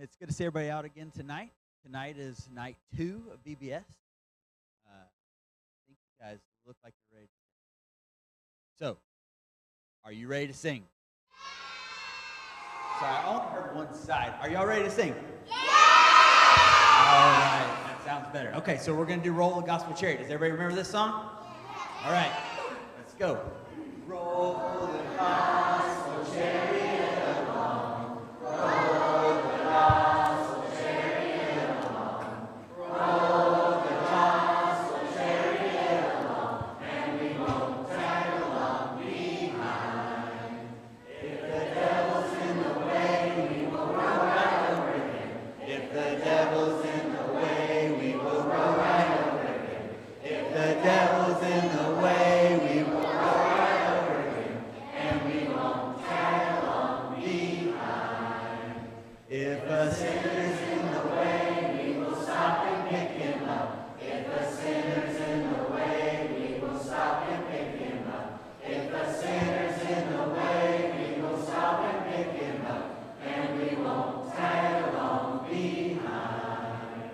It's good to see everybody out again tonight. Tonight is night 2 of VBS. I think you guys look like you're ready. So, are you ready to sing? Sorry, I only heard one side. Are y'all ready to sing? Yeah! All right, that sounds better. Okay, so we're going to do Roll the Gospel Chariot. Does everybody remember this song? Yeah. All right, let's go. Roll the gospel chariot along. Roll the gospel chariot along. Roll the gospel chariot along. And we won't tag along behind. If the devil's in the way, we will roll right over him. If the devil's in the way, we will roll right over him. If the devil's in the way, we will roll right over him. And we won't tag along behind. If a sinner's in the way, we will stop and pick him up. If a sinner's in the way, we will stop and pick him up. If a sinner's in the way, we will stop and pick him up. And we won't tag along behind.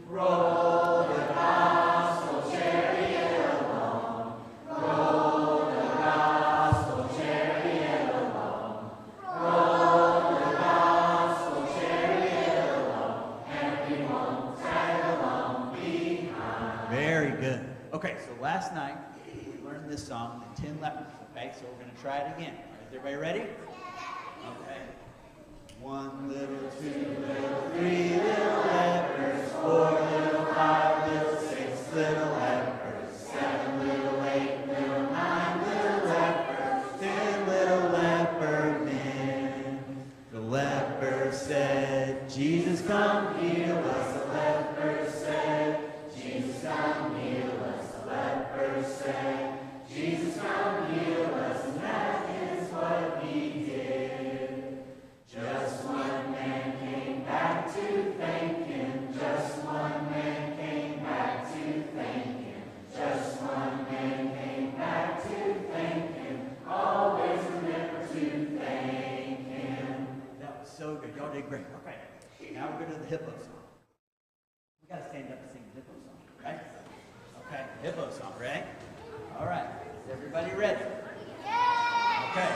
Roll the gospel chariot along. Roll the gospel chariot along. Roll the gospel chariot along. And we won't tag along behind. Very good. Okay, so last night we learned this song, the 10 lepers. Okay, so we're going to try it again. Is everybody ready? Okay. 1 little, 2 little, 3 little lepers, 4 little, 5 little, 6 little lepers, 7 little, 8 little, 9 little lepers, 10 little leper men. The leper said, Jesus, come heal us. The leper said, Jesus, come heal us. The leper said, Jesus, come heal us. And that is what he did. Just one man came back to thank him. Just one man came back to thank him. Just one man came back to thank him. Always remember to thank him. That was so good. Y'all did great. Okay. Now we're going to the Hippo Song. We got to stand up and sing the Hippo Song, right? Okay. Hippo Song, right? All right. Is everybody ready? Okay.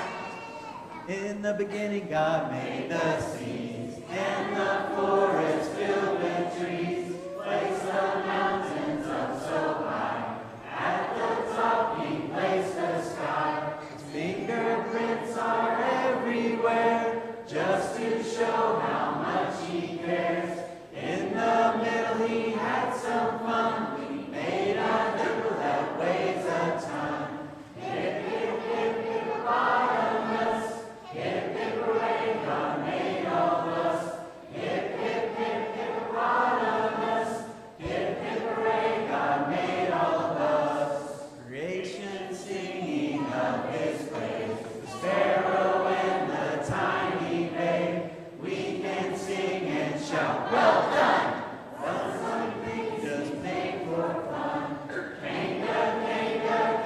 In the beginning, God made the seas and the forest filled with trees. Placed the mountains up so high. At the top, He placed the sky. His fingerprints are everywhere, just to show how much He cares. In the middle, He had some fun. He made a hippo that weighs a ton. Hip, hip, hip, hippopotamus. Hip, hip, hooray, God made all of us. Hip, hip, hip, hippopotamus. Hip, hip, hooray, God made all of us. Creation singing of His praise. The sparrow and the tiny babe. We can sing and shout, well done. What's something just made for fun?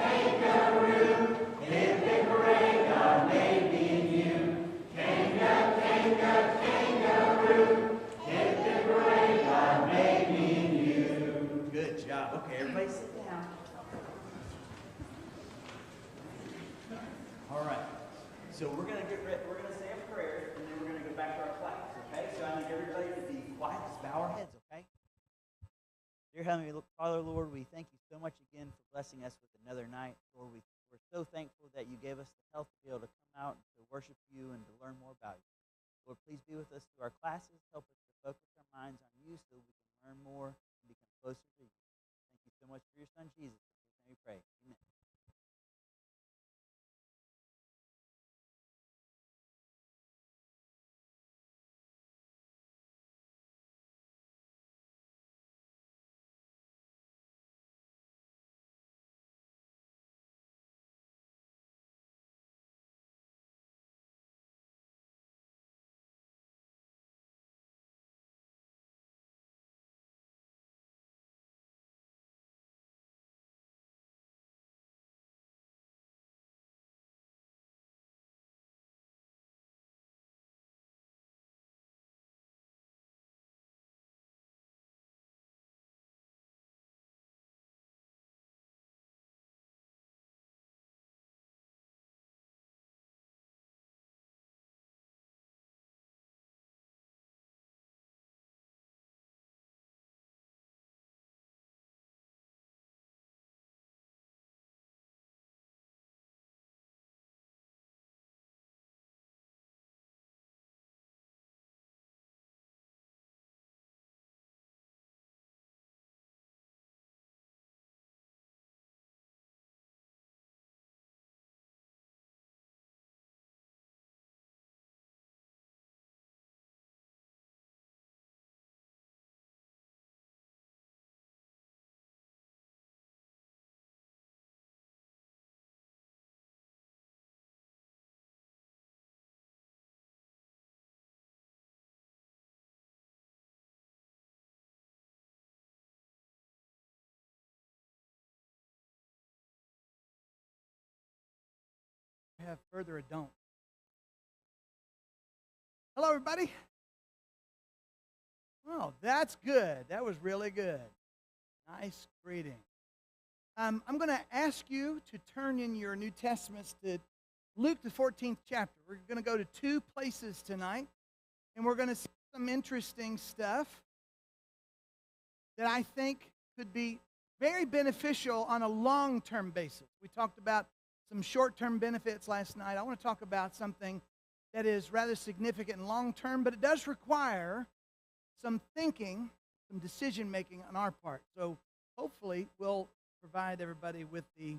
Kangaroo. Hip, hip, hooray, God made me new. Kangaroo. Hip, hip, hooray, God made me new. Good job. Okay, everybody sit down. All right. So we're going to get ready. We're going to say a prayer, and then we're going to go back to our class, okay? So I need everybody to be quiet. Just bow our heads, okay? Dear Heavenly Father, Lord, we thank you so much again for blessing us with another night. Lord, we're so thankful that you gave us the health to be able to come out and to worship you and to learn more about you. Lord, please be with us through our classes. Help us to focus our minds on you so we can learn more and become closer to you. Thank you so much for your Son, Jesus. In his name we pray. Amen. have further ado. Hello, everybody. Oh, that's good. That was really good. Nice greeting. I'm going to ask you to turn in your New Testaments to Luke, the 14th chapter. We're going to go to two places tonight, and we're going to see some interesting stuff that I think could be very beneficial on a long-term basis. We talked about some short-term benefits last night. I want to talk about something that is rather significant and long-term, but it does require some thinking, some decision-making on our part. So hopefully we'll provide everybody with the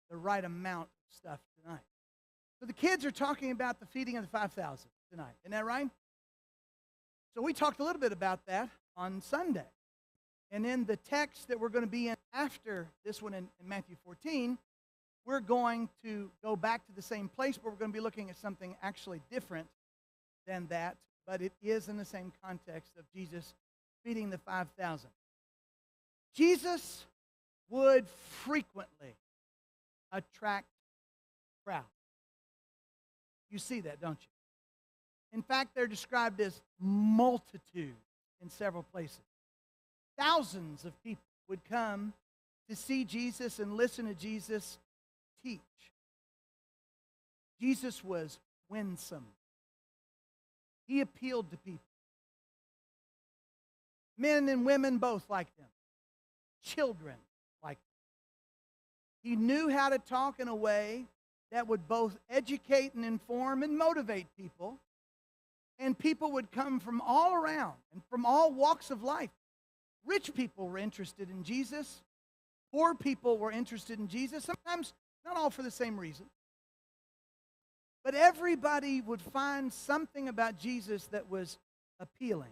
right amount of stuff tonight. So the kids are talking about the feeding of the 5,000 tonight. Isn't that right? So we talked a little bit about that on Sunday. And in the text that we're going to be in after this one in Matthew 14, we're going to go back to the same place, but we're going to be looking at something actually different than that, but it is in the same context of Jesus feeding the 5,000. Jesus would frequently attract crowds. You see that, don't you? In fact, they're described as multitudes in several places. Thousands of people would come to see Jesus and listen to Jesus teach. Jesus was winsome. He appealed to people. Men and women both liked him. Children liked him. He knew how to talk in a way that would both educate and inform and motivate people. And people would come from all around and from all walks of life. Rich people were interested in Jesus. Poor people were interested in Jesus. Sometimes not all for the same reason. But everybody would find something about Jesus that was appealing.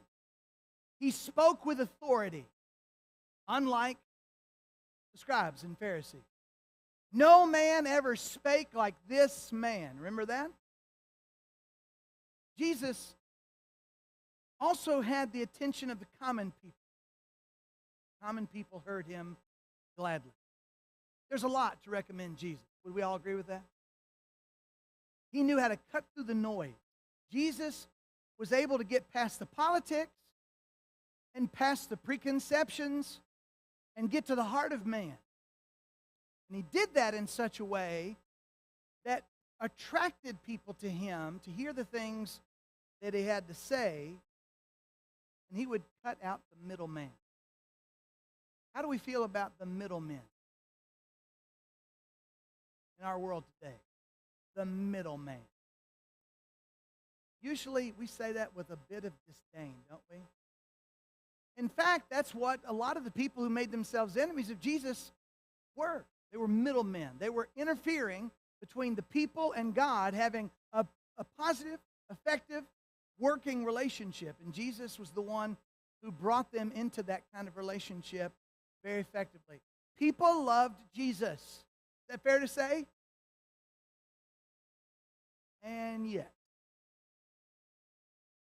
He spoke with authority, unlike the scribes and Pharisees. No man ever spake like this man. Remember that? Jesus also had the attention of the common people. Common people heard him gladly. There's a lot to recommend Jesus. Would we all agree with that? He knew how to cut through the noise. Jesus was able to get past the politics and past the preconceptions and get to the heart of man. And he did that in such a way that attracted people to him to hear the things that he had to say, and he would cut out the middleman. How do we feel about the middlemen in our world today? The middleman. Usually we say that with a bit of disdain, don't we? In fact, that's what a lot of the people who made themselves enemies of Jesus were. They were middlemen. They were interfering between the people and God, having a positive, effective, working relationship. And Jesus was the one who brought them into that kind of relationship very effectively. People loved Jesus. Is that fair to say? And yet,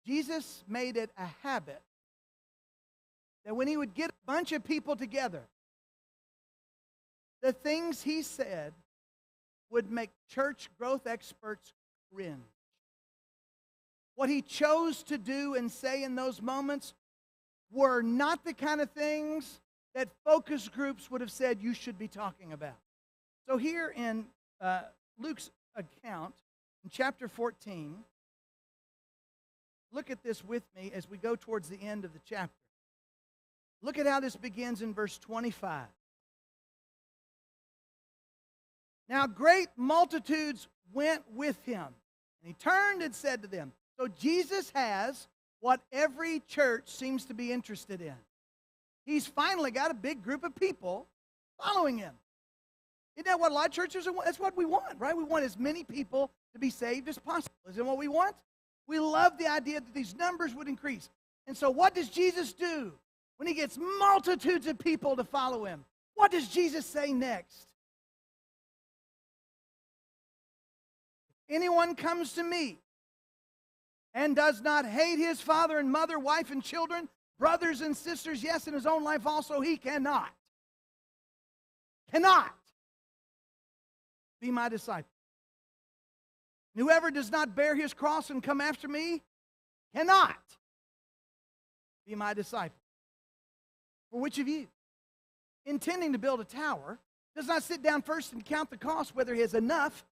Jesus made it a habit that when he would get a bunch of people together, the things he said would make church growth experts cringe. What he chose to do and say in those moments were not the kind of things that focus groups would have said you should be talking about. So here in Luke's account, in chapter 14, look at this with me as we go towards the end of the chapter. Look at how this begins in verse 25. Now great multitudes went with him, and he turned and said to them, so Jesus has what every church seems to be interested in. He's finally got a big group of people following him. Isn't that what a lot of churches are? That's what we want, right? We want as many people to be saved as possible. Isn't what we want? We love the idea that these numbers would increase. And so what does Jesus do when he gets multitudes of people to follow him? What does Jesus say next? If anyone comes to me and does not hate his father and mother, wife and children, brothers and sisters, yes, in his own life also, he cannot be my disciple. And whoever does not bear his cross and come after me cannot be my disciple. For which of you, intending to build a tower, does not sit down first and count the cost, whether he has enough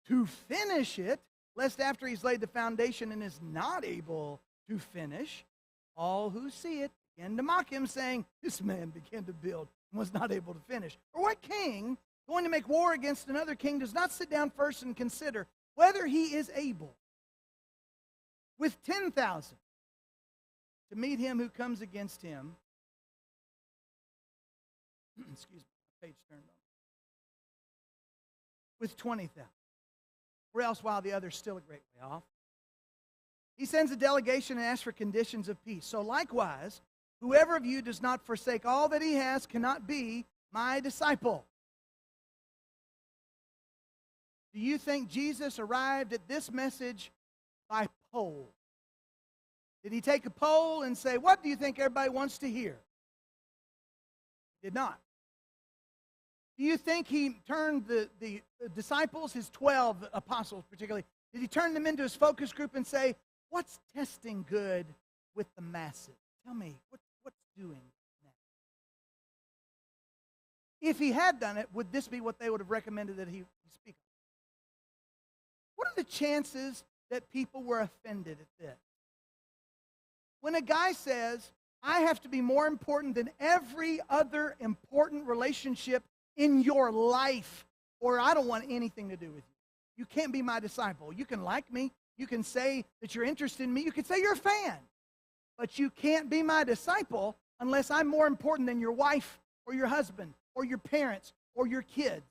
to finish it, lest after he's laid the foundation and is not able to finish, all who see it begin to mock him, saying, this man began to build and was not able to finish? Or what king, going to make war against another king, does not sit down first and consider whether he is able with 10,000 to meet him who comes against him? Excuse me, my page turned on. With 20,000. Or else while the other's still a great way off. He sends a delegation and asks for conditions of peace. So likewise, whoever of you does not forsake all that he has cannot be my disciple. Do you think Jesus arrived at this message by poll? Did he take a poll and say, what do you think everybody wants to hear? He did not. Do you think he turned the disciples, his 12 apostles particularly, did he turn them into his focus group and say, what's testing good with the masses? Tell me, what's doing that? If he had done it, would this be what they would have recommended that he speak? What are the chances that people were offended at this? When a guy says, I have to be more important than every other important relationship in your life, or I don't want anything to do with you. You can't be my disciple. You can like me. You can say that you're interested in me. You can say you're a fan. But you can't be my disciple unless I'm more important than your wife or your husband or your parents or your kids.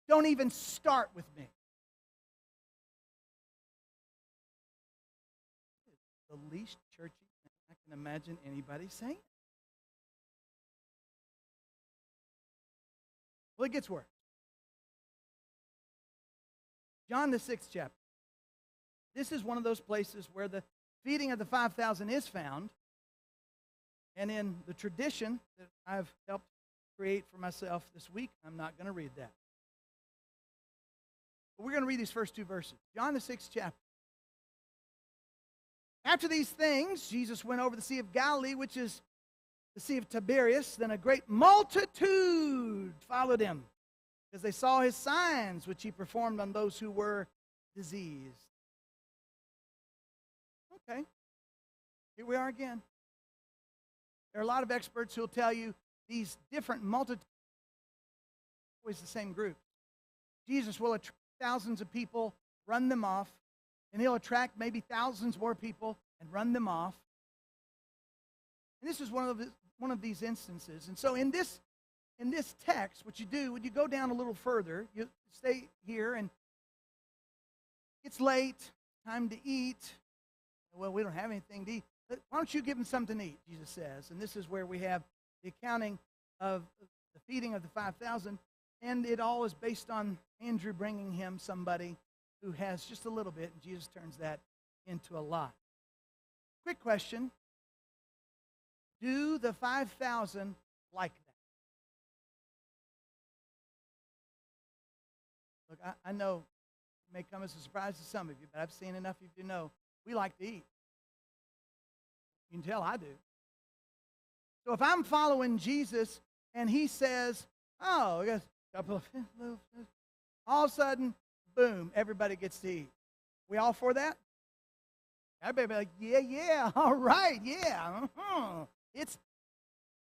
Don't even start with me. The least churchy thing I can imagine anybody saying. Well, it gets worse. John, the 6th chapter. This is one of those places where the feeding of the 5,000 is found. And in the tradition that I've helped create for myself this week, I'm not going to read that. But we're going to read these first two verses. John, the 6th chapter. After these things, Jesus went over the Sea of Galilee, which is the Sea of Tiberias. Then a great multitude followed him, because they saw his signs, which he performed on those who were diseased. Okay, here we are again. There are a lot of experts who will tell you these different multitudes are always the same group. Jesus will attract thousands of people, run them off, and he'll attract maybe thousands more people and run them off. And this is one of these instances. And so in this text, what you do, when you go down a little further, you stay here, and it's late, time to eat. Well, we don't have anything to eat. Why don't you give them something to eat, Jesus says. And this is where we have the accounting of the feeding of the 5,000. And it all is based on Andrew bringing him somebody who has just a little bit, and Jesus turns that into a lot. Quick question. Do the 5,000 like that? Look, I know it may come as a surprise to some of you, but I've seen enough of you to know we like to eat. You can tell I do. So if I'm following Jesus and he says, oh, I got a couple of little, all of a sudden, boom, everybody gets to eat. We all for that? Everybody be like, yeah, all right, yeah. It's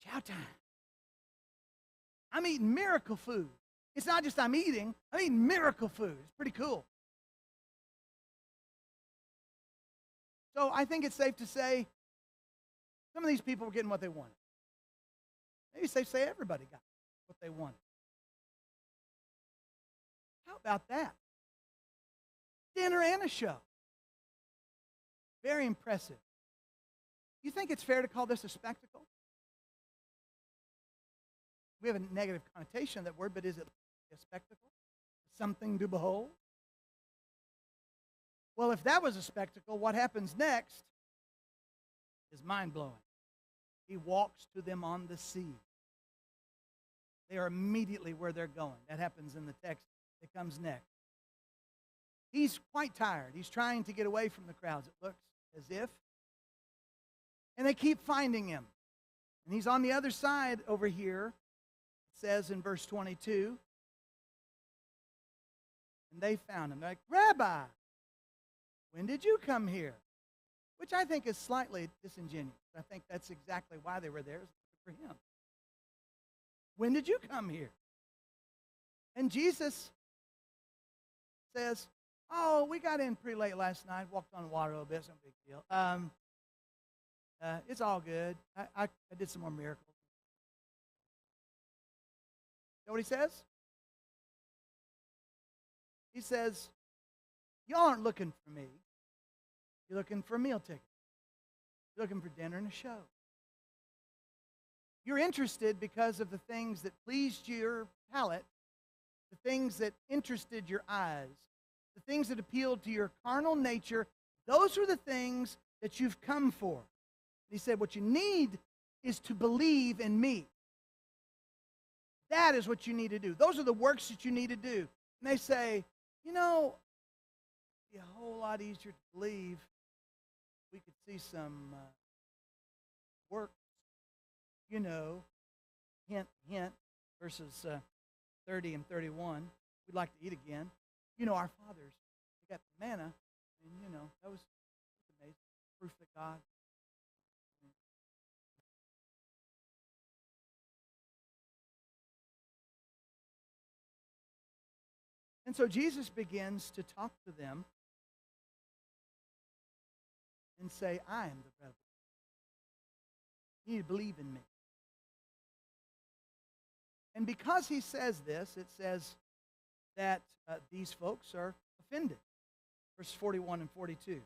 chow time. I'm eating miracle food. It's not just I'm eating miracle food. It's pretty cool. So I think it's safe to say some of these people were getting what they wanted. Maybe it's safe to say everybody got what they wanted. How about that? Dinner and a show. Very impressive. You think it's fair to call this a spectacle? We have a negative connotation of that word, but is it a spectacle? Something to behold? Well, if that was a spectacle, what happens next is mind-blowing. He walks to them on the sea. They are immediately where they're going. That happens in the text that comes next. he's quite tired. He's trying to get away from the crowds, it looks as if. And they keep finding him. And he's on the other side over here. It says in verse 22, and they found him. They're like, Rabbi, when did you come here? Which I think is slightly disingenuous. I think that's exactly why they were there, for him. When did you come here? And Jesus says, oh, we got in pretty late last night, walked on water a little bit, it's no big deal. It's all good. I did some more miracles. You know what he says? He says, y'all aren't looking for me. You're looking for a meal ticket. You're looking for dinner and a show. You're interested because of the things that pleased your palate, the things that interested your eyes, the things that appealed to your carnal nature. Those are the things that you've come for. He said, what you need is to believe in me. That is what you need to do. Those are the works that you need to do. And they say, you know, it'd be a whole lot easier to believe. We could see some works, you know, hint, hint, verses 30 and 31. We'd like to eat again. You know, our fathers, they got the manna, and, you know, that was amazing. Proof that God. And so Jesus begins to talk to them and say, I am the bread of life. You need to believe in me. And because he says this, it says that these folks are offended. Verse 41 and 42.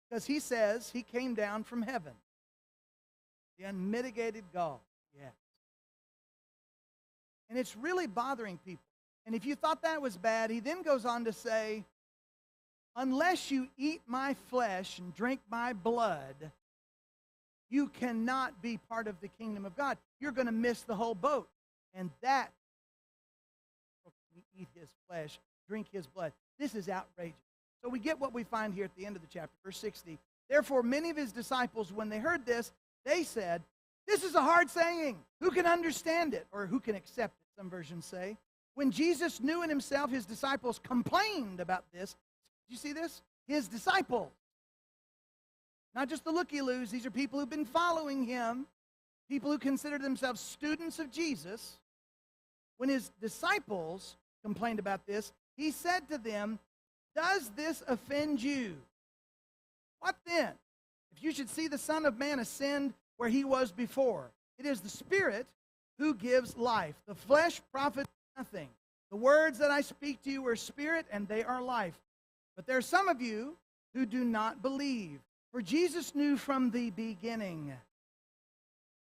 Because he says he came down from heaven. The unmitigated gall. Yes. And it's really bothering people. And if you thought that was bad, he then goes on to say, unless you eat my flesh and drink my blood, you cannot be part of the kingdom of God. You're going to miss the whole boat. And that, we eat his flesh, drink his blood. This is outrageous. So we get what we find here at the end of the chapter, verse 60. Therefore, many of his disciples, when they heard this, they said, this is a hard saying. Who can understand it? Or who can accept it, some versions say. When Jesus knew in himself, his disciples complained about this. Did you see this? His disciples. Not just the looky-loos. These are people who've been following him. People who consider themselves students of Jesus. When his disciples complained about this, he said to them, does this offend you? What then? If you should see the Son of Man ascend where he was before. It is the Spirit who gives life. The flesh profits nothing. The words that I speak to you are spirit and they are life. But there are some of you who do not believe. For Jesus knew from the beginning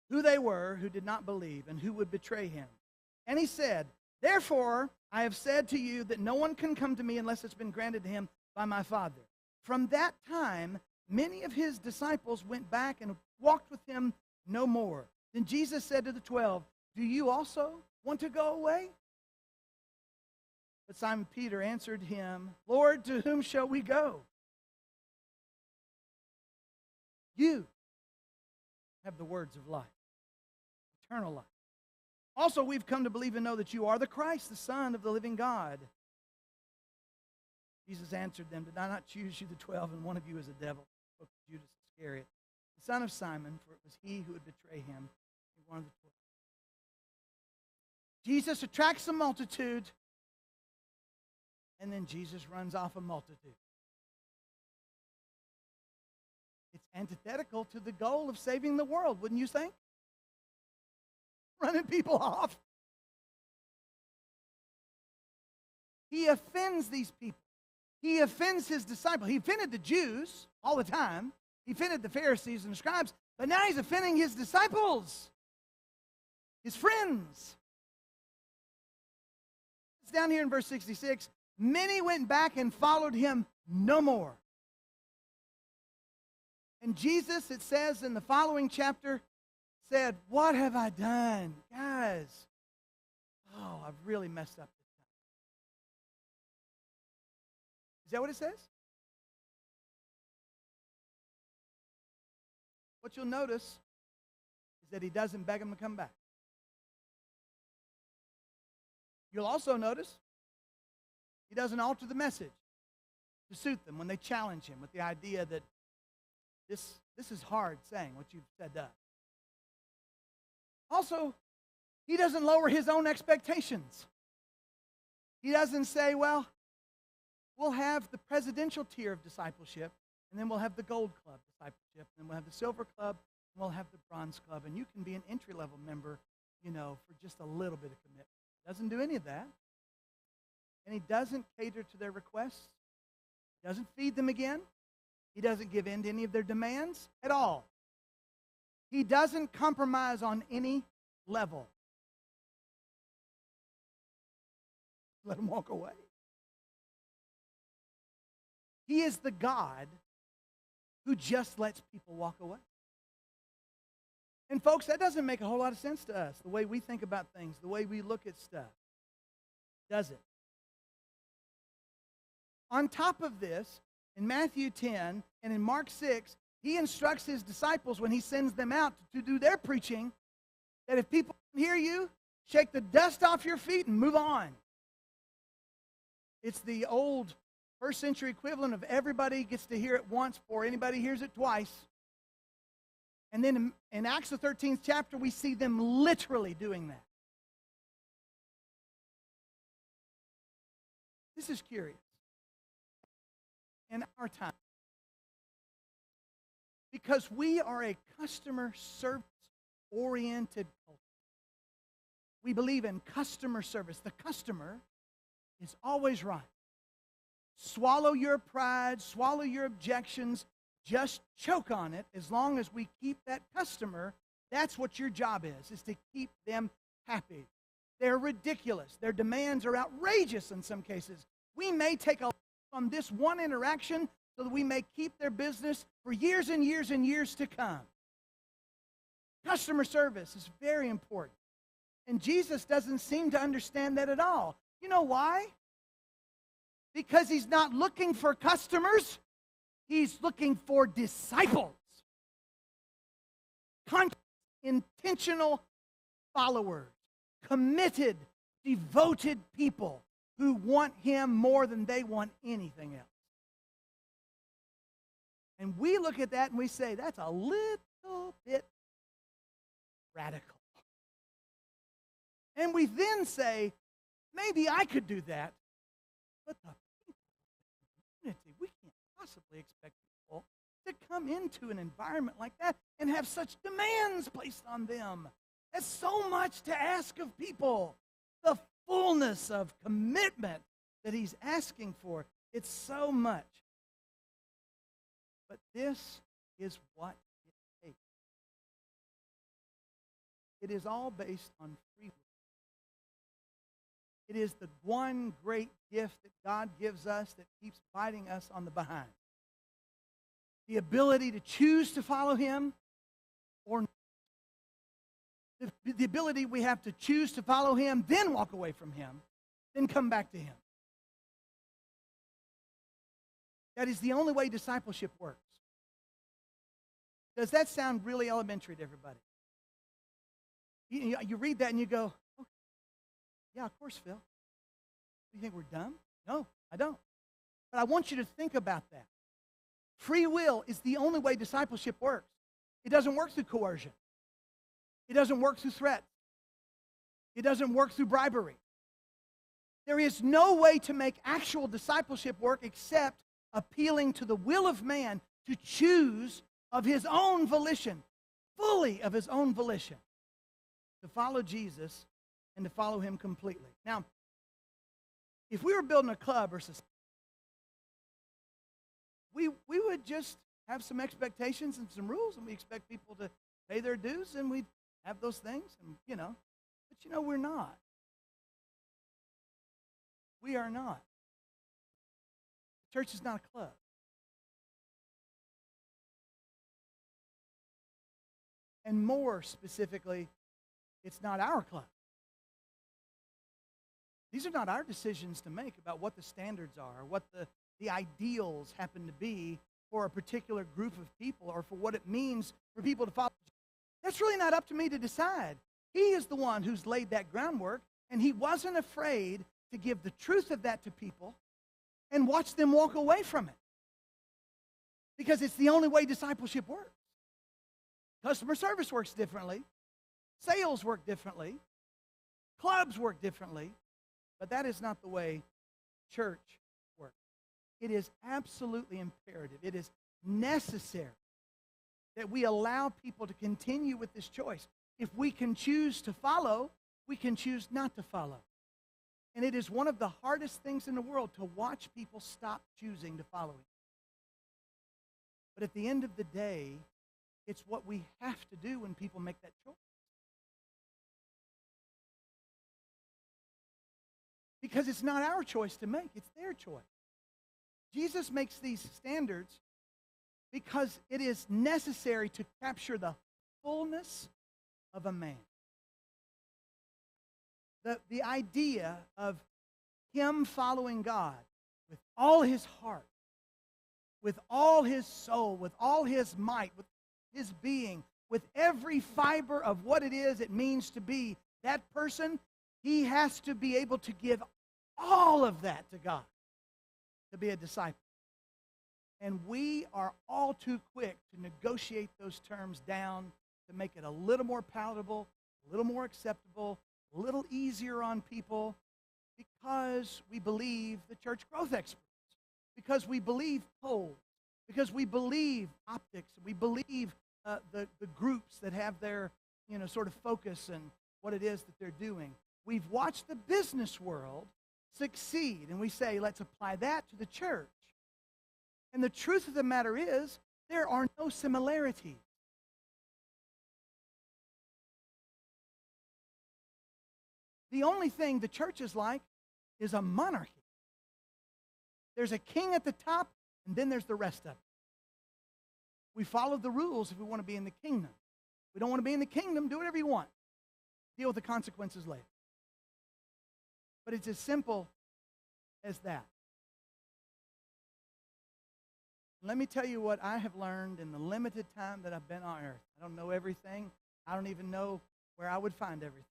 who they were who did not believe and who would betray him. And he said, therefore I have said to you that no one can come to me unless it's been granted to him by my Father. From that time, many of his disciples went back and walked with him no more. Then Jesus said to the 12, do you also want to go away? But Simon Peter answered him, Lord, to whom shall we go? You have the words of life, eternal life. Also, we've come to believe and know that you are the Christ, the Son of the living God. Jesus answered them, did I not choose you, the 12, and one of you is a devil? Spoke to Judas Iscariot, the son of Simon, for it was he who would betray him, one of the 12. Jesus attracts a multitude, and then Jesus runs off a multitude. It's antithetical to the goal of saving the world, wouldn't you think? Running people off. He offends these people. He offends his disciples. He offended the Jews all the time. He offended the Pharisees and the scribes. But now he's offending his disciples, his friends. It's down here in verse 66. Many went back and followed him no more. And Jesus, it says in the following chapter, said, what have I done? Guys, I've really messed up this that what it says? What you'll notice is that he doesn't beg them to come back. You'll also notice he doesn't alter the message to suit them when they challenge him with the idea that this is hard saying what you've said to us. Also, he doesn't lower his own expectations. He doesn't say, well, we'll have the presidential tier of discipleship, and then we'll have the gold club discipleship, and then we'll have the silver club, and we'll have the bronze club, and you can be an entry-level member, for just a little bit of commitment. He doesn't do any of that. And he doesn't cater to their requests. He doesn't feed them again. He doesn't give in to any of their demands at all. He doesn't compromise on any level. Let them walk away. He is the God who just lets people walk away. And folks, that doesn't make a whole lot of sense to us, the way we think about things, the way we look at stuff. Does it? On top of this, in Matthew 10 and in Mark 6, he instructs his disciples when he sends them out to do their preaching that if people hear you, shake the dust off your feet and move on. It's the old first century equivalent of everybody gets to hear it once before anybody hears it twice. And then in Acts the 13th chapter, we see them literally doing that. This is curious. In our time, because we are a customer service oriented culture. We believe in customer service. The customer is always right. Swallow your pride, swallow your objections, just choke on it. As long as we keep that customer, that's what your job is to keep them happy. They're ridiculous. Their demands are outrageous in some cases. We may take a on this one interaction so that we may keep their business for years and years and years to come. Customer service is very important. And Jesus doesn't seem to understand that at all. You know why? Because he's not looking for customers. He's looking for disciples. Intentional followers. Committed, devoted people who want him more than they want anything else. And we look at that and we say, that's a little bit radical. And we then say, maybe I could do that, but the people of the community, we can't possibly expect people to come into an environment like that and have such demands placed on them. That's so much to ask of people. The fullness of commitment that he's asking for. It's so much. But this is what it takes. It is all based on free will. It is the one great gift that God gives us that keeps biting us on the behind. The ability to choose to follow him or not. The ability we have to choose to follow him, then walk away from him, then come back to him. That is the only way discipleship works. Does that sound really elementary to everybody? You read that and you go, okay, yeah, of course, Phil. You think we're dumb? No, I don't. But I want you to think about that. Free will is the only way discipleship works. It doesn't work through coercion. It doesn't work through threats. It doesn't work through bribery. There is no way to make actual discipleship work except appealing to the will of man to choose of his own volition, fully of his own volition, to follow Jesus and to follow him completely. Now, if we were building a club or society, we would just have some expectations and some rules, and we expect people to pay their dues, and we'd have those things, and but we're not. We are not. Church is not a club. And more specifically, it's not our club. These are not our decisions to make about what the standards are, what the the ideals happen to be for a particular group of people or for what it means for people to follow. That's really not up to me to decide. He is the one who's laid that groundwork, and he wasn't afraid to give the truth of that to people and watch them walk away from it. Because it's the only way discipleship works. Customer service works differently. Sales work differently. Clubs work differently. But that is not the way church works. It is absolutely imperative. It is necessary that we allow people to continue with this choice. If we can choose to follow, we can choose not to follow. And it is one of the hardest things in the world to watch people stop choosing to follow Him. But at the end of the day, it's what we have to do when people make that choice. Because it's not our choice to make, it's their choice. Jesus makes these standards because it is necessary to capture the fullness of a man. The idea of him following God with all his heart, with all his soul, with all his might, with his being, with every fiber of what it is it means to be that person, he has to be able to give all of that to God to be a disciple. And we are all too quick to negotiate those terms down to make it a little more palatable, a little more acceptable, a little easier on people, because we believe the church growth experts, because we believe polls, because we believe optics, we believe the groups that have their sort of focus and what it is that they're doing. We've watched the business world succeed, and we say, let's apply that to the church. And the truth of the matter is, there are no similarities. The only thing the church is like is a monarchy. There's a king at the top, and then there's the rest of it. We follow the rules if we want to be in the kingdom. We don't want to be in the kingdom, do whatever you want. Deal with the consequences later. But it's as simple as that. Let me tell you what I have learned in the limited time that I've been on earth. I don't know everything. I don't even know where I would find everything.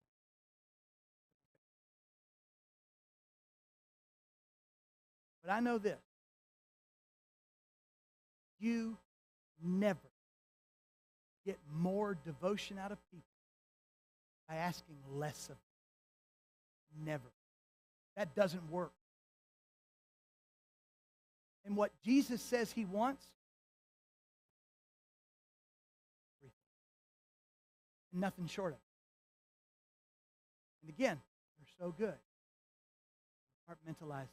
But I know this. You never get more devotion out of people by asking less of them. Never. That doesn't work. And what Jesus says He wants, and nothing short of it. And again, we're so good. Compartmentalize.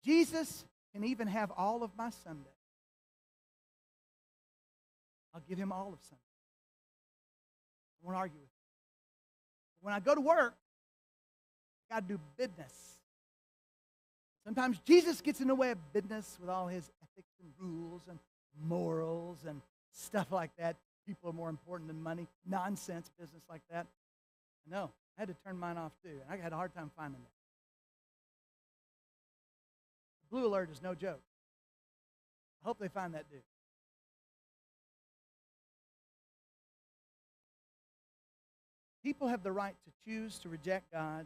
Jesus can even have all of my Sunday. I'll give Him all of Sunday. I won't argue with Him. But when I go to work, I got to do business. Sometimes Jesus gets in the way of business with all His ethics and rules and morals and stuff like that. People are more important than money. Nonsense business like that. I know. I had to turn mine off too, and I had a hard time finding that. Blue alert is no joke. I hope they find that dude. People have the right to choose to reject God.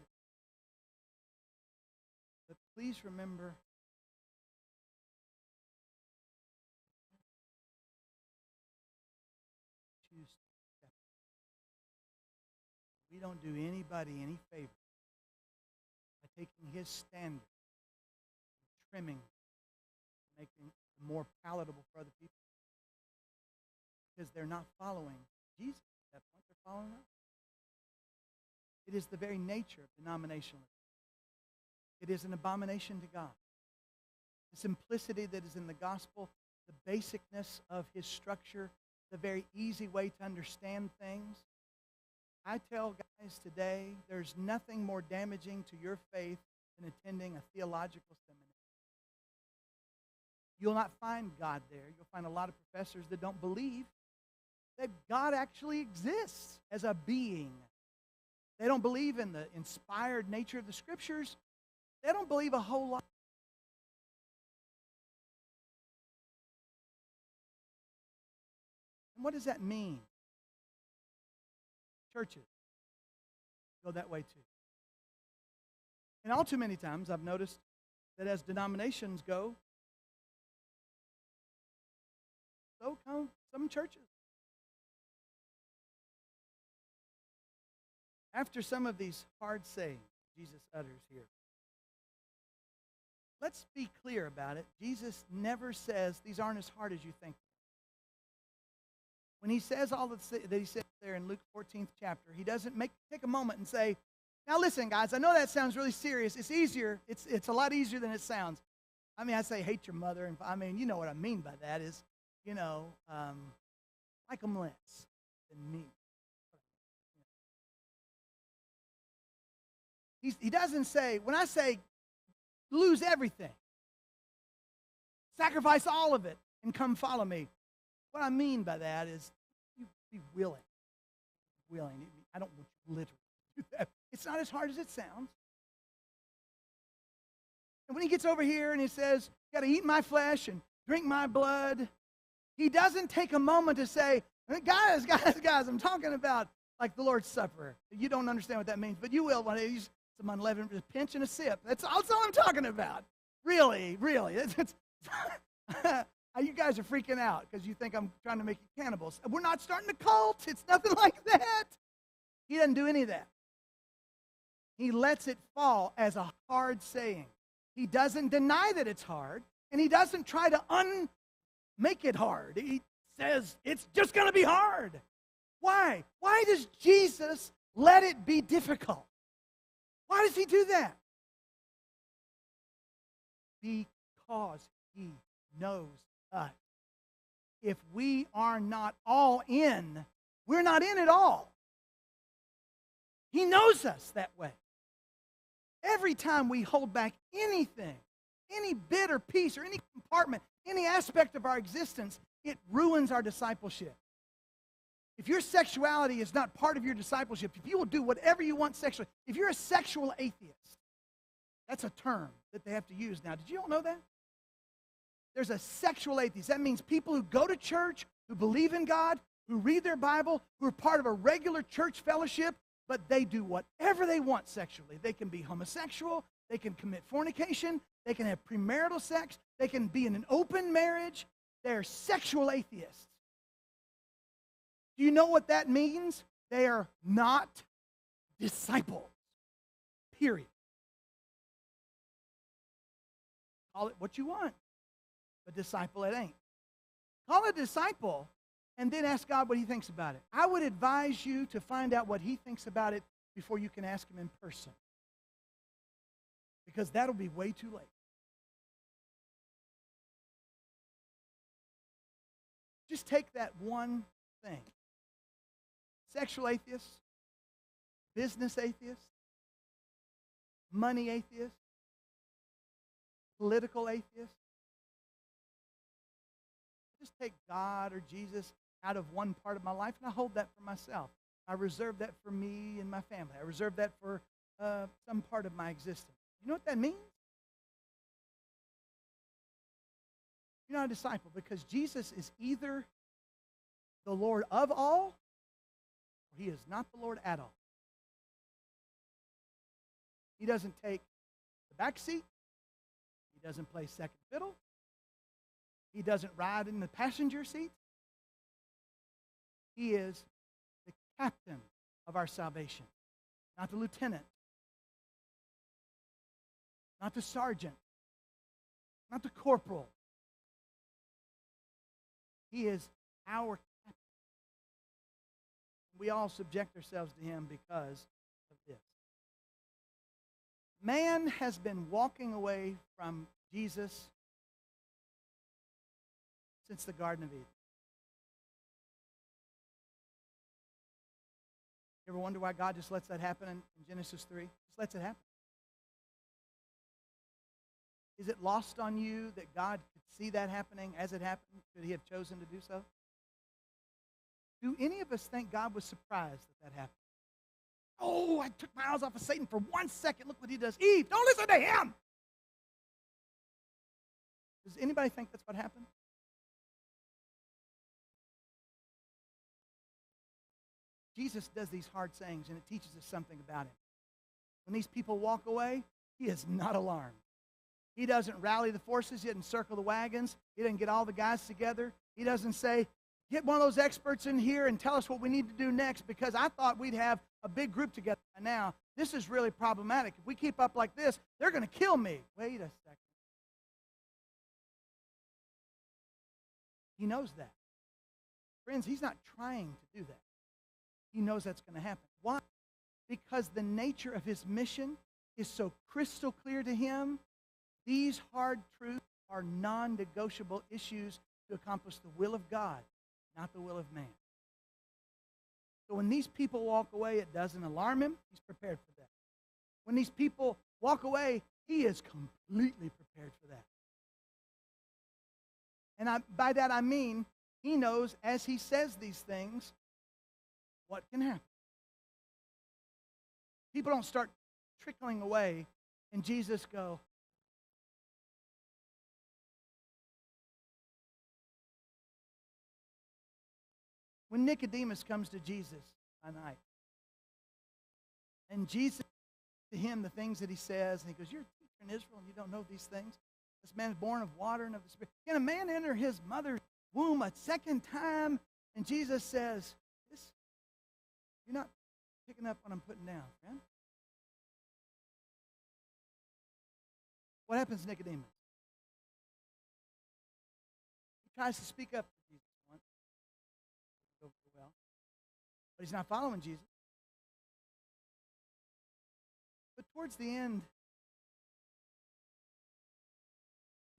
But please remember, choose to accept. We don't do anybody any favor by taking His standard, trimming, making it more palatable for other people. Because they're not following Jesus at that point, they're following us. It is the very nature of denominationalism. It is an abomination to God. The simplicity that is in the gospel, the basicness of His structure, the very easy way to understand things. I tell guys today, there's nothing more damaging to your faith than attending a theological seminary. You'll not find God there. You'll find a lot of professors that don't believe that God actually exists as a being. They don't believe in the inspired nature of the Scriptures. They don't believe a whole lot. what does that mean? Churches go that way too. And all too many times I've noticed that as denominations go, so come some churches. After some of these hard sayings Jesus utters here, let's be clear about it. Jesus never says these aren't as hard as you think. When he says all that he said there in Luke 14th chapter, he doesn't take a moment and say, now listen, guys, I know that sounds really serious. It's easier. It's a lot easier than it sounds. I mean, I say hate your mother, and I mean, you know what I mean by that is, like them less than me. He doesn't say, when I say lose everything, sacrifice all of it, and come follow me, what I mean by that is you be willing. I don't want you literally to do that. It's not as hard as it sounds. And when he gets over here and he says, you got to eat my flesh and drink my blood, he doesn't take a moment to say, guys, I'm talking about like the Lord's Supper. You don't understand what that means, but you will. Some unleavened, a pinch and a sip. That's all I'm talking about. Really. You guys are freaking out because you think I'm trying to make you cannibals. We're not starting a cult. It's nothing like that. He doesn't do any of that. He lets it fall as a hard saying. He doesn't deny that it's hard, and he doesn't try to make it hard. He says it's just going to be hard. Why? Why does Jesus let it be difficult? Why does he do that? Because he knows us. If we are not all in, we're not in at all. He knows us that way. Every time we hold back anything, any bit or piece or any compartment, any aspect of our existence, it ruins our discipleship. If your sexuality is not part of your discipleship, if you will do whatever you want sexually, if you're a sexual atheist, that's a term that they have to use now. Did you all know that? There's a sexual atheist. That means people who go to church, who believe in God, who read their Bible, who are part of a regular church fellowship, but they do whatever they want sexually. They can be homosexual. They can commit fornication. They can have premarital sex. They can be in an open marriage. They're sexual atheists. Do you know what that means? They are not disciples. Period. Call it what you want. A disciple it ain't. Call it a disciple and then ask God what he thinks about it. I would advise you to find out what he thinks about it before you can ask him in person. Because that'll be way too late. Just take that one thing. Sexual atheists, business atheists, money atheists, political atheists. Just take God or Jesus out of one part of my life, and I hold that for myself. I reserve that for me and my family. I reserve that for some part of my existence. You know what that means? You're not a disciple because Jesus is either the Lord of all or he is not the Lord at all. He doesn't take the back seat. He doesn't play second fiddle. He doesn't ride in the passenger seat. He is the captain of our salvation, not the lieutenant, not the sergeant, not the corporal. He is our captain. We all subject ourselves to him because of this. Man has been walking away from Jesus since the Garden of Eden. You ever wonder why God just lets that happen in Genesis 3? Just lets it happen. Is it lost on you that God could see that happening as it happened? Could he have chosen to do so? Do any of us think God was surprised that happened? Oh, I took my eyes off of Satan for 1 second. Look what he does. Eve, don't listen to him. Does anybody think that's what happened? Jesus does these hard sayings, and it teaches us something about him. When these people walk away, he is not alarmed. He doesn't rally the forces. He doesn't circle the wagons. He doesn't get all the guys together. He doesn't say, get one of those experts in here and tell us what we need to do next, because I thought we'd have a big group together by now. This is really problematic. If we keep up like this, they're going to kill me. Wait a second. He knows that. Friends, he's not trying to do that. He knows that's going to happen. Why? Because the nature of his mission is so crystal clear to him. These hard truths are non-negotiable issues to accomplish the will of God, not the will of man. So when these people walk away, it doesn't alarm him. He's prepared for that. When these people walk away, he is completely prepared for that. And by that I mean, he knows as he says these things, what can happen. People don't start trickling away, and Jesus go, when Nicodemus comes to Jesus by night, and Jesus to him the things that he says, and he goes, you're a teacher in Israel and you don't know these things? This man is born of water and of the Spirit. Can a man enter his mother's womb a second time? And Jesus says, you're not picking up what I'm putting down, friend. What happens to Nicodemus? He tries to speak up to Jesus once. Doesn't go well. But he's not following Jesus. But towards the end,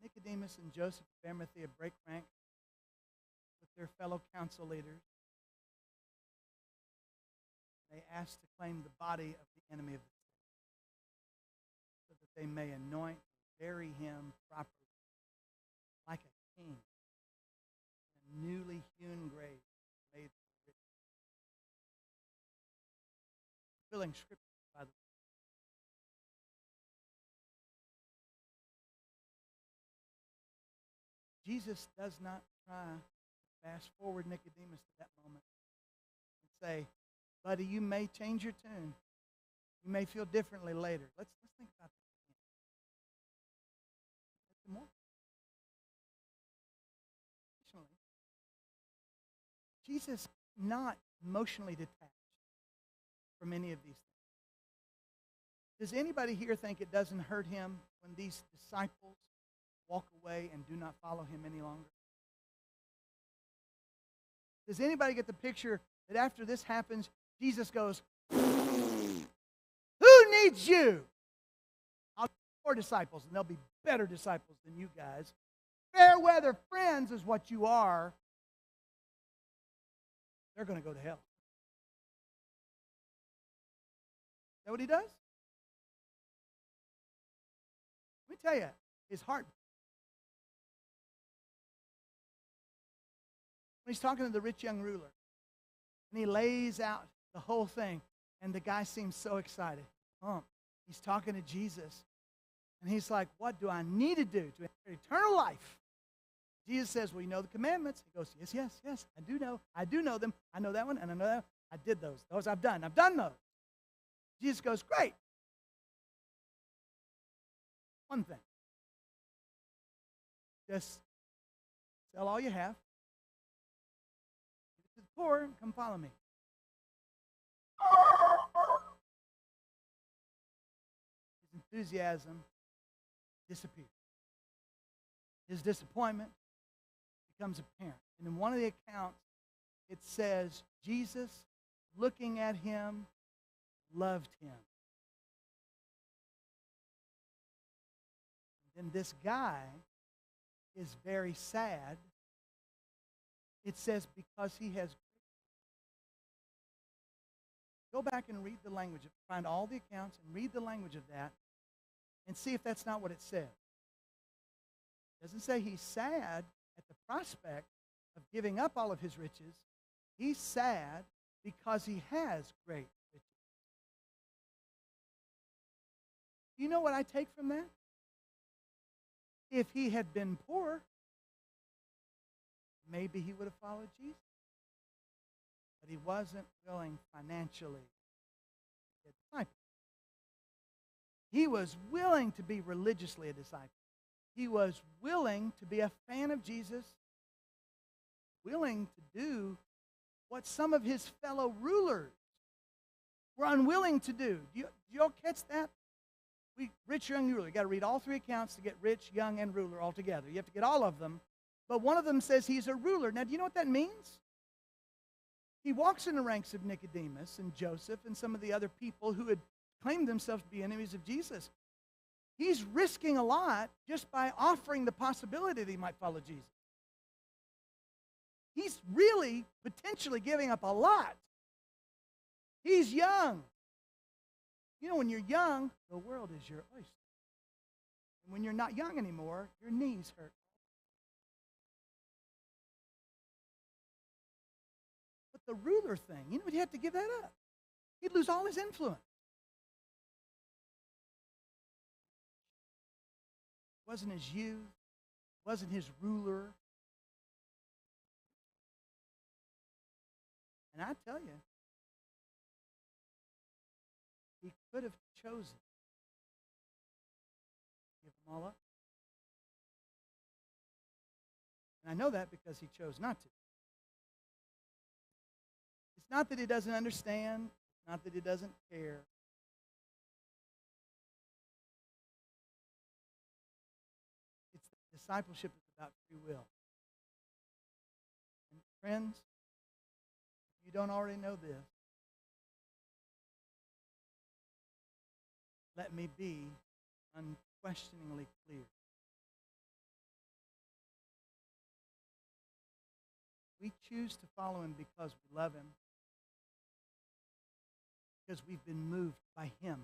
Nicodemus and Joseph of Arimathea break rank with their fellow council leaders. They ask to claim the body of the enemy of the state, so that they may anoint and bury him properly, like a king, in a newly hewn grave made for rich. Filling scripture, by the way. Jesus does not try to fast forward Nicodemus to that moment and say, buddy, you may change your tune. You may feel differently later. Let's think about that again. More. Additionally, Jesus is not emotionally detached from any of these things. Does anybody here think it doesn't hurt him when these disciples walk away and do not follow him any longer? Does anybody get the picture that after this happens, Jesus goes, who needs you? I'll get more disciples, and they'll be better disciples than you guys. Fair weather friends is what you are. They're going to go to hell. Is that what he does? Let me tell you, his heart. When he's talking to the rich young ruler, and he lays out the whole thing, and the guy seems so excited. He's talking to Jesus, and he's like, what do I need to do to inherit eternal life? Jesus says, well, you know the commandments. He goes, yes, I do know. I do know them. I know that one, and I know that one. I did those. Those I've done. I've done those. Jesus goes, great. One thing. Just sell all you have. Give it to the poor and come follow me. His enthusiasm disappears. His disappointment becomes apparent. And in one of the accounts, it says, Jesus, looking at him, loved him. And this guy is very sad. It says, because he has. Go back and read the language. Find all the accounts and read the language of that and see if that's not what it says. It doesn't say he's sad at the prospect of giving up all of his riches. He's sad because he has great riches. You know what I take from that? If he had been poor, maybe he would have followed Jesus. but he wasn't willing financially to be a disciple. He was willing to be religiously a disciple. He was willing to be a fan of Jesus, willing to do what some of his fellow rulers were unwilling to do. Do y'all catch that? Rich, young, ruler. You got to read all three accounts to get rich, young, and ruler all together. You have to get all of them. But one of them says he's a ruler. Now, do you know what that means? He walks in the ranks of Nicodemus and Joseph and some of the other people who had claimed themselves to be enemies of Jesus. He's risking a lot just by offering the possibility that he might follow Jesus. He's really potentially giving up a lot. He's young. You know, when you're young, the world is your oyster. And when you're not young anymore, your knees hurt. But the ruler thing, you know, he'd have to give that up. He'd lose all his influence. It wasn't his youth. It wasn't his ruler. And I tell you, he could have chosen to give them all up. And I know that because he chose not to. It's not that he doesn't understand. It's not that he doesn't care. It's that discipleship is about free will. And friends, if you don't already know this, let me be unquestioningly clear. We choose to follow him because we love him, because we've been moved by him.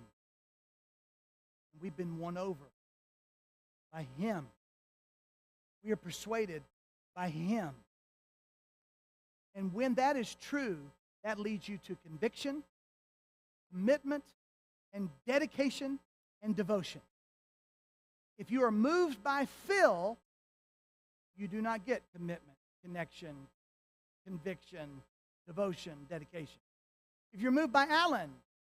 We've been won over by him. We are persuaded by him. And when that is true, that leads you to conviction, commitment, and dedication and devotion. If you are moved by Phil, you do not get commitment, connection, conviction, devotion, dedication. If you're moved by Alan,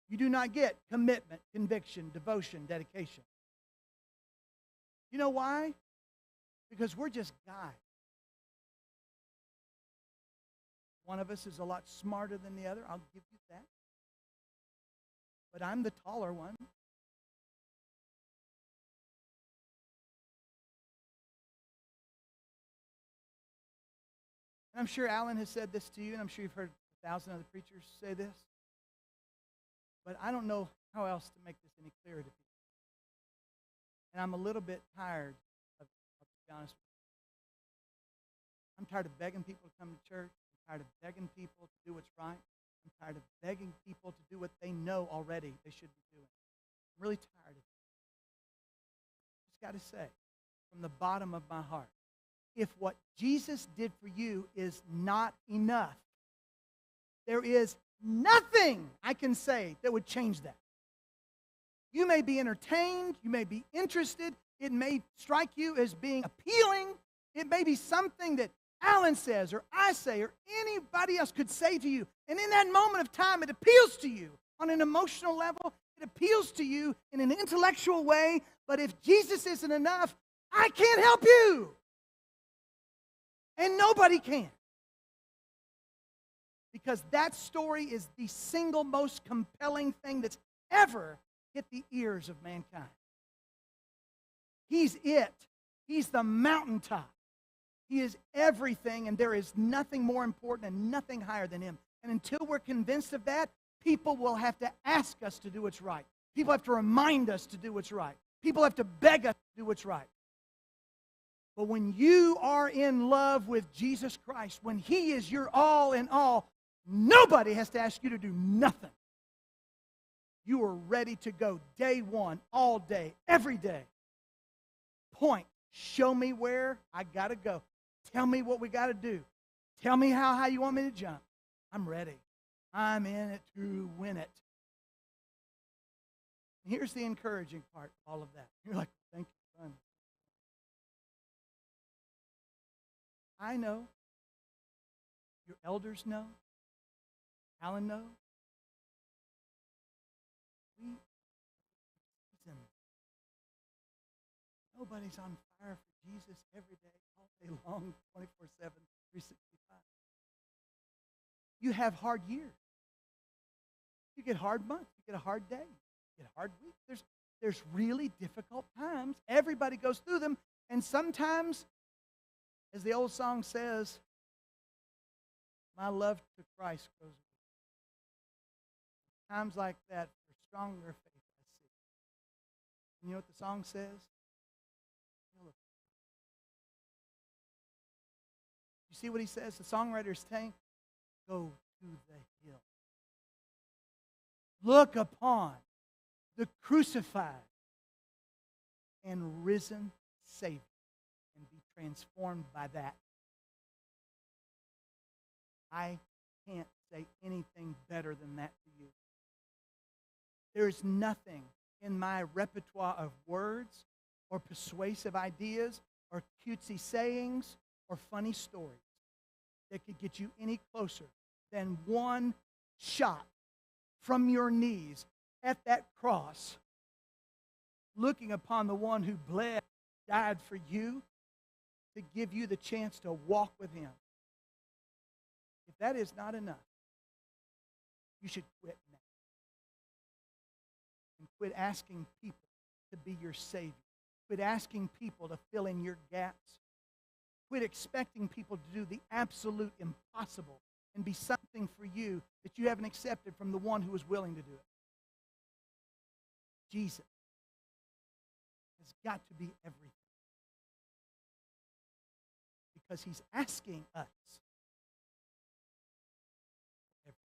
you do not get commitment, conviction, devotion, dedication. You know why? Because we're just guys. One of us is a lot smarter than the other. I'll give you that. But I'm the taller one. And I'm sure Alan has said this to you, and I'm sure you've heard 1,000 other preachers say this. But I don't know how else to make this any clearer to people. And I'm a little bit tired of it, I'll be honest with you. I'm tired of begging people to come to church. I'm tired of begging people to do what's right. I'm tired of begging people to do what they know already they should be doing. I'm really tired of it. Just got to say, from the bottom of my heart, if what Jesus did for you is not enough, there is nothing I can say that would change that. You may be entertained, you may be interested, it may strike you as being appealing, it may be something that Alan says or I say or anybody else could say to you, and in that moment of time it appeals to you on an emotional level, it appeals to you in an intellectual way, but if Jesus isn't enough, I can't help you. And nobody can. Because that story is the single most compelling thing that's ever hit the ears of mankind. He's it. He's the mountaintop. He is everything, and there is nothing more important and nothing higher than him. And until we're convinced of that, people will have to ask us to do what's right. People have to remind us to do what's right. People have to beg us to do what's right. But when you are in love with Jesus Christ, when he is your all in all, nobody has to ask you to do nothing. You are ready to go day one, all day, every day. Point. Show me where I got to go. Tell me what we got to do. Tell me how you want me to jump. I'm ready. I'm in it to win it. Here's the encouraging part of all of that. You're like, thank you, son. I know. Your elders know. Alan knows. We season. Nobody's on fire for Jesus every day, all day long, 24/7, 365. You have hard years. You get hard months. You get a hard day. You get a hard week. There's really difficult times. Everybody goes through them. And sometimes, as the old song says, my love to Christ grows weak. Times like that, for stronger faith I see. And you know what the song says? You see what he says? The songwriter's saying, go to the hill. Look upon the crucified and risen Savior and be transformed by that. I can't say anything better than that to you. There is nothing in my repertoire of words or persuasive ideas or cutesy sayings or funny stories that could get you any closer than one shot from your knees at that cross, looking upon the one who bled, died for you, to give you the chance to walk with him. If that is not enough, you should quit now. And quit asking people to be your Savior. Quit asking people to fill in your gaps. Quit expecting people to do the absolute impossible and be something for you that you haven't accepted from the one who is willing to do it. Jesus has got to be everything. Because he's asking us for everything.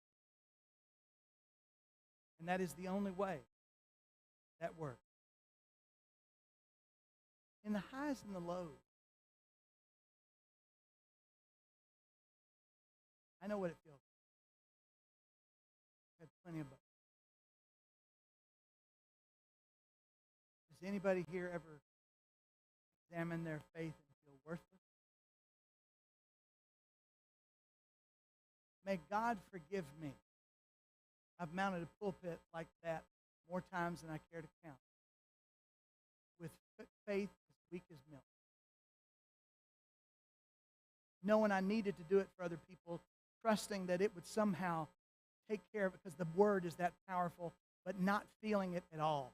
And that is the only way that works. In the highs and the lows, I know what it feels like. I've had plenty of both. Does anybody here ever examine their faith and feel worthless? May God forgive me. I've mounted a pulpit like that more times than I care to count, with faith as weak as milk. Knowing I needed to do it for other people, trusting that it would somehow take care of it because the word is that powerful, but not feeling it at all.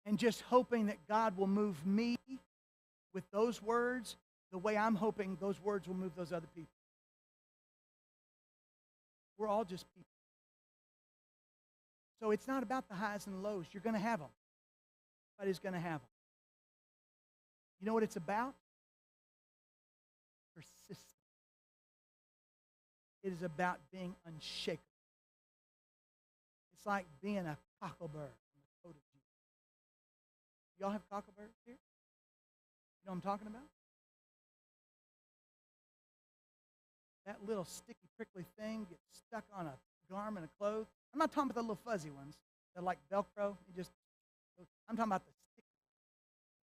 And just hoping that God will move me with those words the way I'm hoping those words will move those other people. We're all just people. So it's not about the highs and lows. You're going to have them. Everybody's going to have them. You know what it's about? Persistence. It is about being unshakable. It's like being a cocklebur on the coat of Jesus. Y'all have cockleburs here? You know what I'm talking about? That little sticky, prickly thing gets stuck on a garment, a clothes. I'm not talking about the little fuzzy ones. They're like Velcro. I'm talking about the sticky,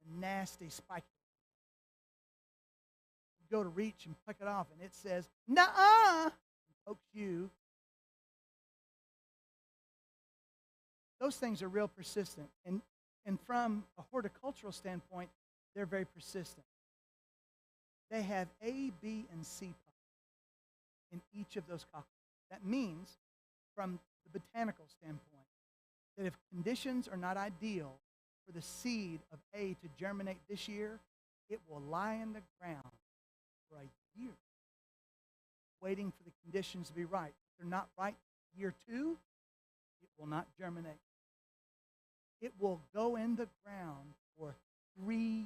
the nasty, spiky. You go to reach and pick it off, and it says, "Nuh-uh," and pokes you. Those things are real persistent. And from a horticultural standpoint, they're very persistent. They have A, B, and C pods in each of those cockles. That means, from the botanical standpoint, that if conditions are not ideal for the seed of A to germinate this year, it will lie in the ground for a year, waiting for the conditions to be right. If they're not right year 2, it will not germinate. It will go in the ground for 3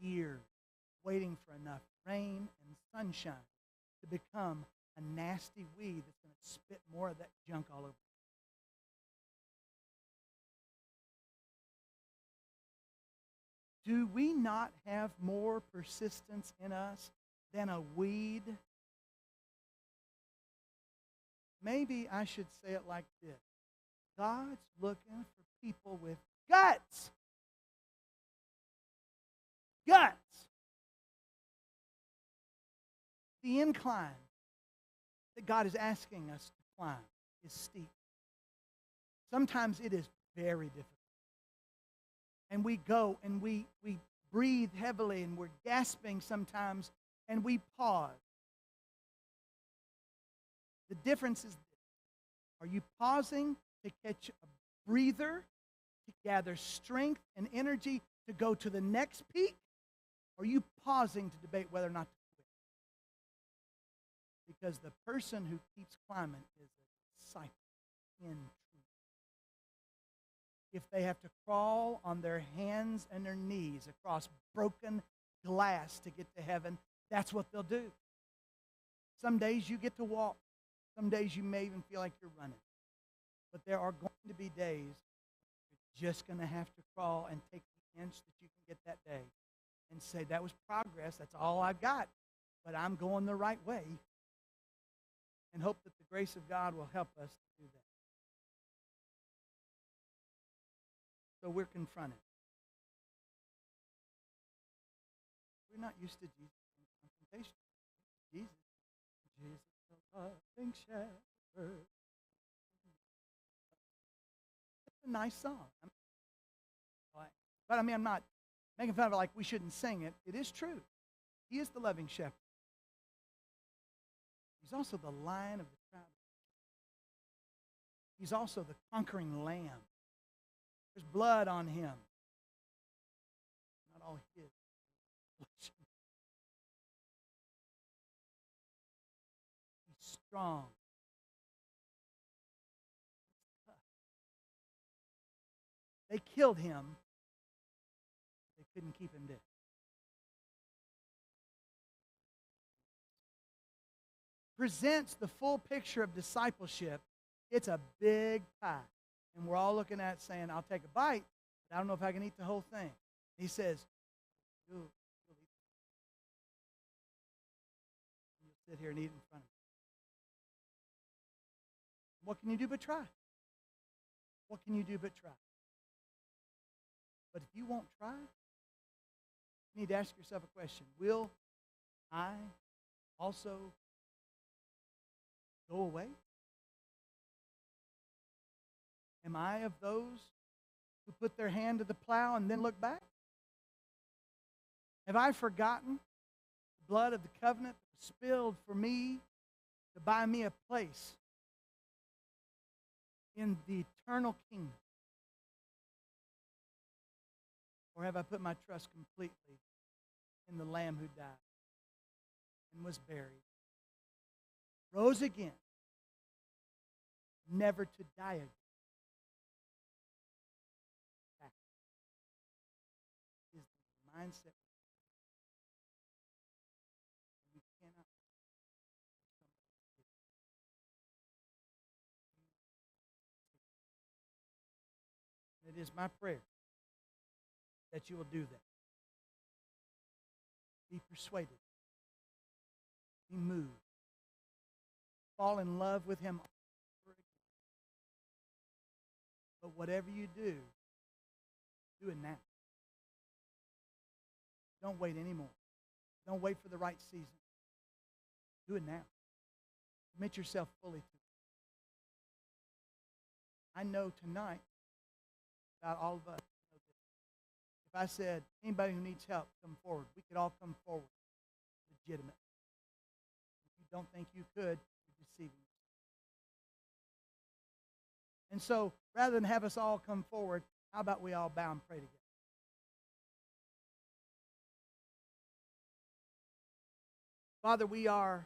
years, waiting for enough rain and sunshine to become a nasty weed that's going to spit more of that junk all over. Do we not have more persistence in us than a weed? Maybe I should say it like this. God's looking for people with guts. Guts. The incline that God is asking us to climb is steep. Sometimes it is very difficult. And we go and we breathe heavily and we're gasping sometimes and we pause. The difference is this. Are you pausing to catch a breather, to gather strength and energy to go to the next peak? Or are you pausing to debate whether or not to quit? Because the person who keeps climbing is a disciple in truth. If they have to crawl on their hands and their knees across broken glass to get to heaven, that's what they'll do. Some days you get to walk. Some days you may even feel like you're running. But there are going to be days you're just going to have to crawl and take the inch that you can get that day and say, that was progress. That's all I got. But I'm going the right way. And hope that the grace of God will help us to do that. So we're confronted. We're not used to Jesus in confrontation. Jesus, the loving shepherd. It's a nice song. But I mean, I'm not making fun of it like we shouldn't sing it. It is true. He is the loving shepherd. He's also the Lion of the tribe. He's also the conquering Lamb. There's blood on him. Not all his. He's strong. They killed him. They couldn't keep him dead. Presents the full picture of discipleship. It's a big pie. And we're all looking at it saying, I'll take a bite, but I don't know if I can eat the whole thing. He says, you'll sit here and eat in front of me. What can you do but try? What can you do but try? But if you won't try, you need to ask yourself a question. Will I also go away? Am I of those who put their hand to the plow and then look back? Have I forgotten the blood of the covenant that was spilled for me to buy me a place in the eternal kingdom? Or have I put my trust completely in the Lamb who died and was buried, rose again, never to die again? That is the mindset we cannot. It is my prayer that you will do that. Be persuaded. Be moved. Fall in love with him. But whatever you do it now. Don't wait anymore. Don't wait for the right season. Do it now. Commit yourself fully to it. I know tonight about all of us. If I said, anybody who needs help, come forward, we could all come forward legitimate. If you don't think you could, you're deceiving yourself. And so, rather than have us all come forward, how about we all bow and pray together? Father, we are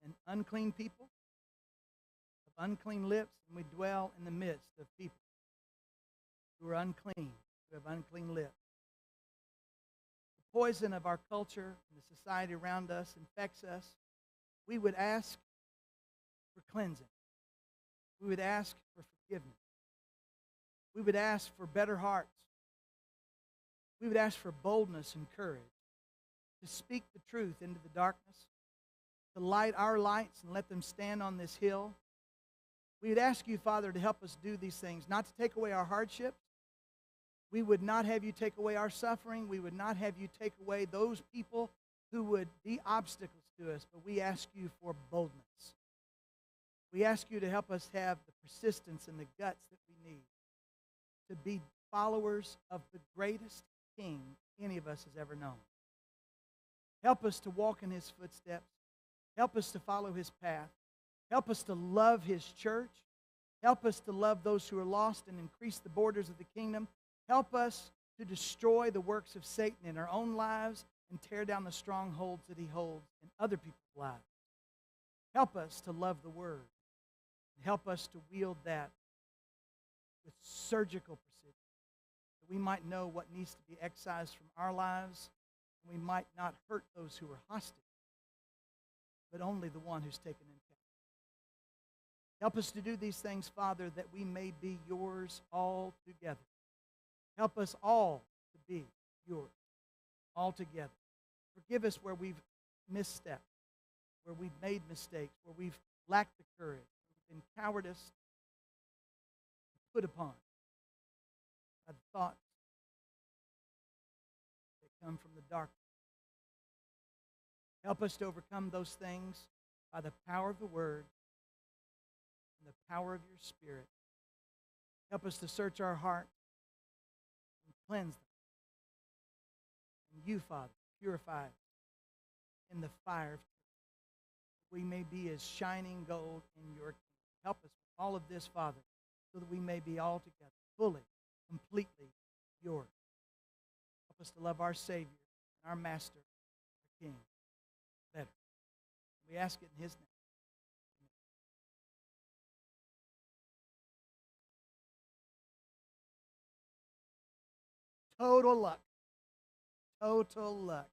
an unclean people of unclean lips, and we dwell in the midst of people who are unclean, who have unclean lips. The poison of our culture and the society around us infects us. We would ask for cleansing. We would ask for forgiveness. We would ask for better hearts. We would ask for boldness and courage to speak the truth into the darkness, to light our lights and let them stand on this hill. We would ask you, Father, to help us do these things, not to take away our hardships. We would not have you take away our suffering. We would not have you take away those people who would be obstacles to us, but we ask you for boldness. We ask you to help us have the persistence and the guts that we need to be followers of the greatest King any of us has ever known. Help us to walk in his footsteps. Help us to follow his path. Help us to love his church. Help us to love those who are lost and increase the borders of the kingdom. Help us to destroy the works of Satan in our own lives and tear down the strongholds that he holds in other people's lives. Help us to love the Word. Help us to wield that with surgical precision, that we might know what needs to be excised from our lives, and we might not hurt those who are hostile, but only the one who's taken in captivity. Help us to do these things, Father, that we may be yours all together. Help us all to be yours all together. Forgive us where we've misstepped, where we've made mistakes, where we've lacked the courage, where we've been cowardice put upon by the thoughts that come from the darkness. Help us to overcome those things by the power of the Word and the power of your Spirit. Help us to search our heart and cleanse them. And you, Father, purify us in the fire of truth. We may be as shining gold in your kingdom. Help us with all of this, Father, so that we may be all together, fully, completely yours. Help us to love our Savior, our Master, our King better. We ask it in his name. Total luck. Total luck.